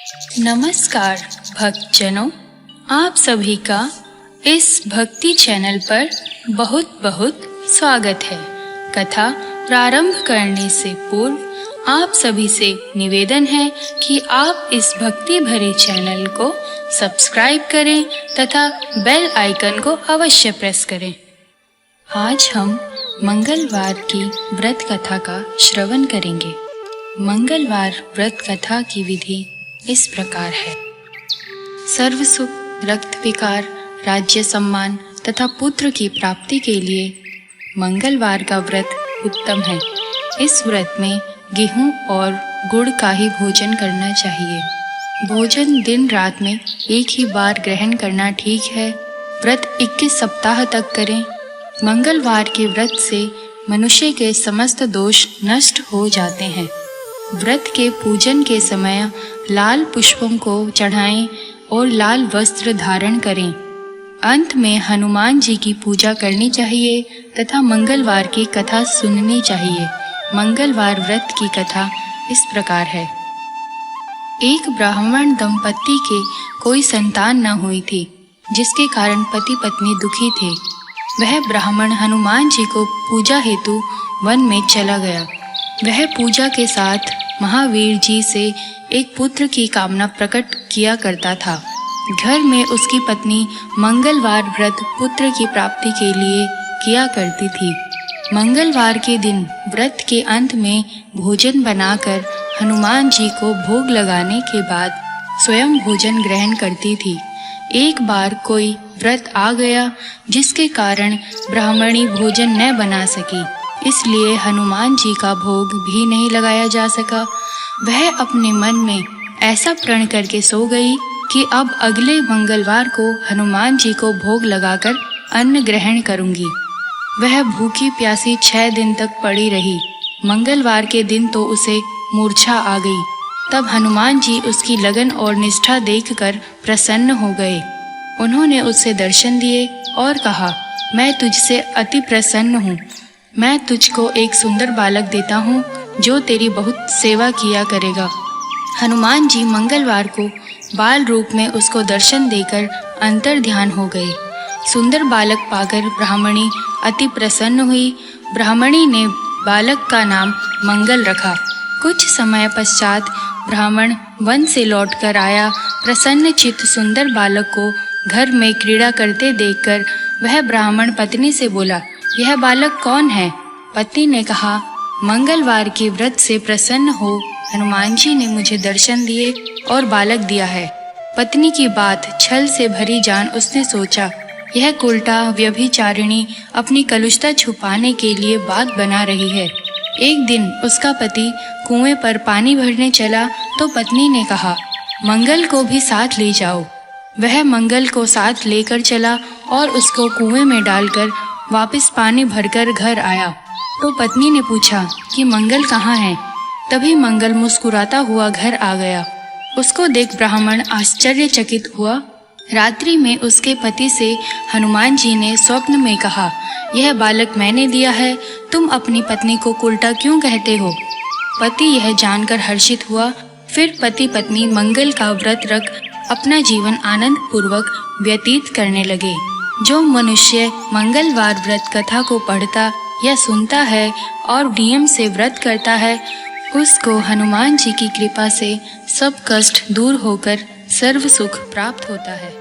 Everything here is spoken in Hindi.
नमस्कार भक्तजनों, आप सभी का इस भक्ति चैनल पर बहुत बहुत स्वागत है। कथा प्रारंभ करने से पूर्व आप सभी से निवेदन है कि आप इस भक्ति भरे चैनल को सब्सक्राइब करें तथा बेल आइकन को अवश्य प्रेस करें। आज हम मंगलवार की व्रत कथा का श्रवण करेंगे। मंगलवार व्रत कथा की विधि इस प्रकार है। सर्व सुख, रक्त विकार, राज्य सम्मान तथा पुत्र की प्राप्ति के लिए मंगलवार का व्रत उत्तम है। इस व्रत में गेहूं और गुड़ का ही भोजन करना चाहिए। भोजन दिन रात में एक ही बार ग्रहण करना ठीक है। व्रत 21 सप्ताह तक करें। मंगलवार के व्रत से मनुष्य के समस्त दोष नष्ट हो जाते हैं। व्रत के पूजन के समय लाल पुष्पों को चढ़ाएं और लाल वस्त्र धारण करें। अंत में हनुमान जी की पूजा करनी चाहिए तथा मंगलवार की कथा सुननी चाहिए। मंगलवार व्रत की कथा इस प्रकार है। एक ब्राह्मण दंपत्ति के कोई संतान न हुई थी, जिसके कारण पति पत्नी दुखी थे। वह ब्राह्मण हनुमान जी को पूजा हेतु वन में चला गया। वह पूजा के साथ महावीर जी से एक पुत्र की कामना प्रकट किया करता था। घर में उसकी पत्नी मंगलवार व्रत पुत्र की प्राप्ति के लिए किया करती थी। मंगलवार के दिन व्रत के अंत में भोजन बनाकर हनुमान जी को भोग लगाने के बाद स्वयं भोजन ग्रहण करती थी। एक बार कोई व्रत आ गया जिसके कारण ब्राह्मणी भोजन न बना सकी, इसलिए हनुमान जी का भोग भी नहीं लगाया जा सका। वह अपने मन में ऐसा प्रण करके सो गई कि अब अगले मंगलवार को हनुमान जी को भोग लगाकर अन्न ग्रहण करूंगी। वह भूखी प्यासी 6 दिन तक पड़ी रही। मंगलवार के दिन तो उसे मूर्छा आ गई। तब हनुमान जी उसकी लगन और निष्ठा देखकर प्रसन्न हो गए। उन्होंने उससे दर्शन दिए और कहा, मैं तुझसे अति प्रसन्न हूँ। मैं तुझको एक सुंदर बालक देता हूँ जो तेरी बहुत सेवा किया करेगा। हनुमान जी मंगलवार को बाल रूप में उसको दर्शन देकर अंतर ध्यान हो गए। सुंदर बालक पाकर ब्राह्मणी अति प्रसन्न हुई। ब्राह्मणी ने बालक का नाम मंगल रखा। कुछ समय पश्चात ब्राह्मण वन से लौटकर आया। प्रसन्न चित्त सुंदर बालक को घर में क्रीड़ा करते देखकर वह ब्राह्मण पत्नी से बोला, यह बालक कौन है? पत्नी ने कहा, मंगलवार के व्रत से प्रसन्न हो हनुमान जी ने मुझे दर्शन दिए और बालक दिया है। पत्नी की बात छल से भरी जान उसने सोचा, यह उल्टा व्यभिचारिणी अपनी कलुषता छुपाने के लिए बात बना रही है। एक दिन उसका पति कुएं पर पानी भरने चला तो पत्नी ने कहा, मंगल को भी साथ ले जाओ। वह मंगल को साथ लेकर चला और उसको कुएं में डालकर वापस पानी भरकर घर आया। तो पत्नी ने पूछा कि मंगल कहाँ है? तभी मंगल मुस्कुराता हुआ घर आ गया। उसको देख ब्राह्मण आश्चर्यचकित हुआ। रात्रि में उसके पति से हनुमान जी ने स्वप्न में कहा, यह बालक मैंने दिया है, तुम अपनी पत्नी को उल्टा क्यों कहते हो? पति यह जानकर हर्षित हुआ। फिर पति पत्नी मंगल का व्रत रख अपना जीवन आनंद पूर्वक व्यतीत करने लगे। जो मनुष्य मंगलवार व्रत कथा को पढ़ता या सुनता है और नियम से व्रत करता है, उसको हनुमान जी की कृपा से सब कष्ट दूर होकर सर्व सुख प्राप्त होता है।